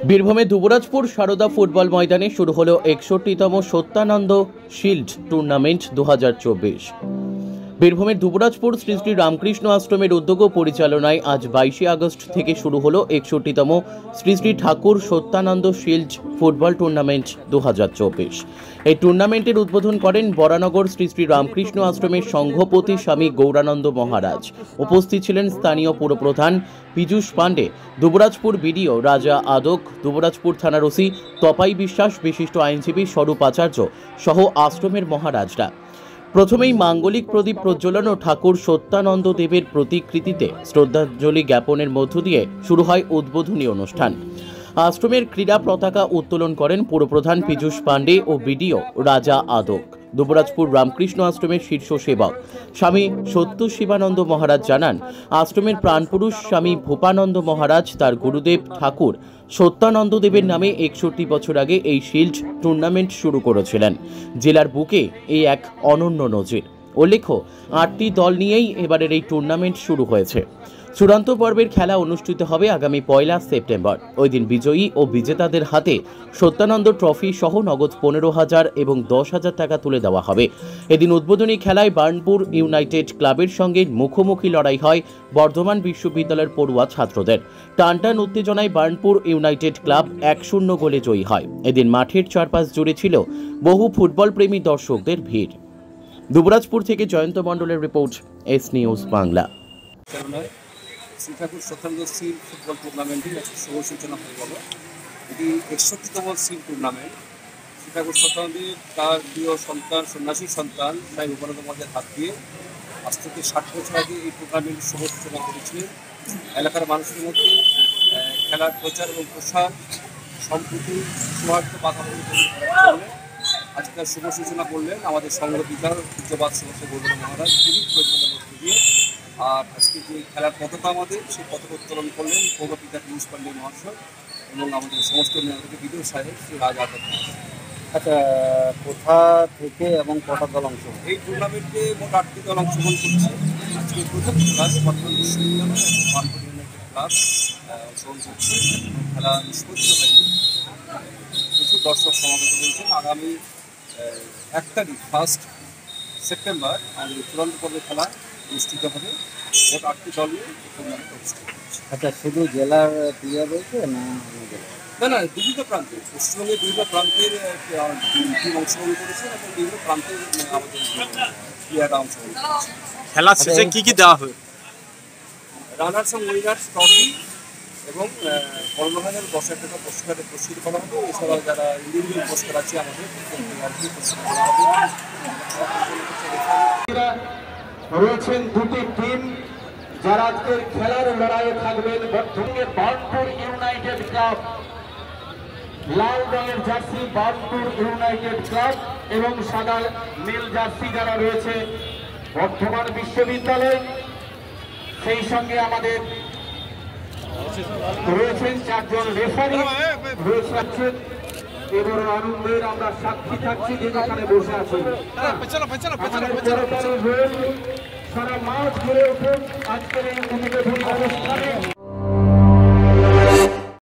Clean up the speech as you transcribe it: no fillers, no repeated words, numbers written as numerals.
বীরভূমে দুবরাজপুর সারদা ফুটবল ময়দানে শুরু হলো ৬১তম সত্যানন্দ শিল্ড টুর্নামেন্ট ২০২৪। বীরভূমের দুবরাজপুর শ্রী শ্রী রামকৃষ্ণ আশ্রমের উদ্যোগ ও পরিচালনায় আজ ২২ আগস্ট থেকে শুরু হলো ৬১তম Shri Shri Thakur Satyananda shield football tournament ২০২৪। এই টুর্নামেন্টের উদ্বোধন করেন বরানগর শ্রী শ্রী রামকৃষ্ণ আশ্রমের সংঘপতি স্বামী গৌরানন্দ মহারাজ। উপস্থিত ছিলেন স্থানীয় পুরপ্রধান পীযূষ পাণ্ডে, দুবরাজপুর বিডিও রাজা আদক, দুবরাজপুর থানার ওসি তপাই বিশ্বাস, বিশিষ্ট আইনজীবী স্বরূপ আচার্য সহ আশ্রমের মহারাজরা। প্রথমেই মাঙ্গলিক প্রদীপ প্রজ্বলন ও ঠাকুর সত্যানন্দ দেবের প্রতিকৃতিতে শ্রদ্ধাঞ্জলি জ্ঞাপনের মধ্য দিয়ে শুরু হয় উদ্বোধনী অনুষ্ঠান। আশ্রমের ক্রীড়া পতাকা উত্তোলন করেন পুরপ্রধান পীযূষ পাণ্ডে ও বিডিও রাজা আদক। দুবরাজপুর রামকৃষ্ণ আশ্রমের শীর্ষ সেবক স্বামী সত্য শিবানন্দ মহারাজ জানান, আশ্রমের প্রাণপুরুষ স্বামী ভূপানন্দ মহারাজ তার গুরুদেব ঠাকুর সত্যানন্দ দেবের নামে ৬১ বছর আগে এই শিল্ড টুর্নামেন্ট শুরু করেছিলেন। জেলার বুকে এই এক অনন্য নজির। উল্লেখ্য, ৮টি দল নিয়েই এবারের এই টুর্নামেন্ট শুরু হয়েছে। চূড়ান্ত পর্বের খেলা অনুষ্ঠিত হবে আগামী ১ সেপ্টেম্বর। ওই দিন বিজয়ী ও বিজেতাদের হাতে সত্যানন্দ ট্রফি সহ নগদ ১৫,০০০ এবং ১০,০০০ টাকা তুলে দেওয়া হবে। এদিন উদ্বোধনী খেলায় বার্নপুর ইউনাইটেড ক্লাবের সঙ্গে মুখোমুখি লড়াই হয় বর্ধমান বিশ্ববিদ্যালয়ের পড়ুয়া ছাত্রদের। টানটান উত্তেজনায় বার্নপুর ইউনাইটেড ক্লাব ১-০ গোলে জয়ী হয়। এদিন মাঠের চারপাশ জুড়ে ছিল বহু ফুটবল প্রেমী দর্শকদের ভিড়। দুবরাজপুর থেকে জয়ন্ত মণ্ডলের report, S news Bangla. Shri Thakur Satyananda shield football টুর্নামেন্টের একটা শুভ সূচনা হয়ে গেল। এটি ৬১তম শিল্ড টুর্নামেন্ট। শ্রী ঠাকুর সত্যানন্দ তার প্রিয় সন্তান, সন্ন্যাসী সন্তান তাই ভূপানন্দ মহারাজের হাত দিয়ে আজ থেকে ৬০ বছর আগে এই টুর্নামেন্টের শুভ সূচনা করেছিলেন। এলাকার মানুষের মধ্যে খেলার প্রচার এবং প্রসার, সম্প্রীতি, সৌহার্দ্য বাধাবন্ধ করলে আজকে তার শুভ সূচনা করলেন আমাদের সংঘ বিধায়ক পূজ্যপাদ শ্রী গৌরানন্দ মহারাজ দিলীপ প্রয়োজনের মধ্য দিয়ে। আর আজকে যে খেলার পতাকা আমাদের, সেই পতাকা উত্তোলন করলেন পৌরপিতা পীযূষ পাণ্ডে মহাশয় এবং আমাদের সমস্ত বিডিও সাহেব শ্রী রাজা আদক। আচ্ছা, কোথা থেকে এবং কটা দল অংশগ্রহণ? এই টুর্নামেন্টে মোট ৮টি দল অংশগ্রহণ করছে। আজকে প্রথম ক্লাস বর্ধমান বিশ্ববিদ্যালয় এবং বার্নপুর ইউনাইটেড ক্লাব অংশগ্রহণ করছে। খেলা নিষ্পত্তি হয়নি, প্রচুর দর্শক সমাগত হয়েছেন। আগামী ১ তারিখ 1 সেপ্টেম্বর আমাদের চূড়ান্ত পর্বের খেলা অনুষ্ঠিত হবে। মোট ৮টি দল নিয়ে টুর্নামেন্ট অনুষ্ঠিত হচ্ছে। আচ্ছা, শুধু জেলার প্লেয়ার রয়েছে না? না, বিভিন্ন প্রান্তে, পশ্চিমবঙ্গের বিভিন্ন প্রান্তের টিম অংশগ্রহণ করেছে এবং বিভিন্ন প্রান্তের আমাদের প্লেয়াররা অংশগ্রহণ করেছে। খেলার শেষে কি দেওয়া হবে? রানার্স এবং উইনার্স ট্রফি এবং কর্মধানের ১০,০০০ টাকা পুরস্কৃত করা হবে। এছাড়াও যারা ইন্ডিভিজুয়াল পুরস্কার আছে আমাদের প্লেয়ারকে পুরস্কৃত করা হবে। রয়েছেন দুটি টিম যারা আজকের খেলার লড়াইয়ে থাকবেন। বর্ধমানের বার্নপুর ইউনাইটেড ক্লাব, লাল রঙের জার্সি বার্নপুর ইউনাইটেড ক্লাব এবং সাদা নীল জার্সি যারা রয়েছে বর্ধমান বিশ্ববিদ্যালয়। সেই সঙ্গে আমাদের রয়েছেন ৪ জন রেফারি রয়েছেন। এবার আনন্দের আমরা সাক্ষী থাকছি যে এখানে বসে আছি। সারা মাঠ ঘুরে উঠুন আজকের এই উদ্বোধনী অনুষ্ঠানে।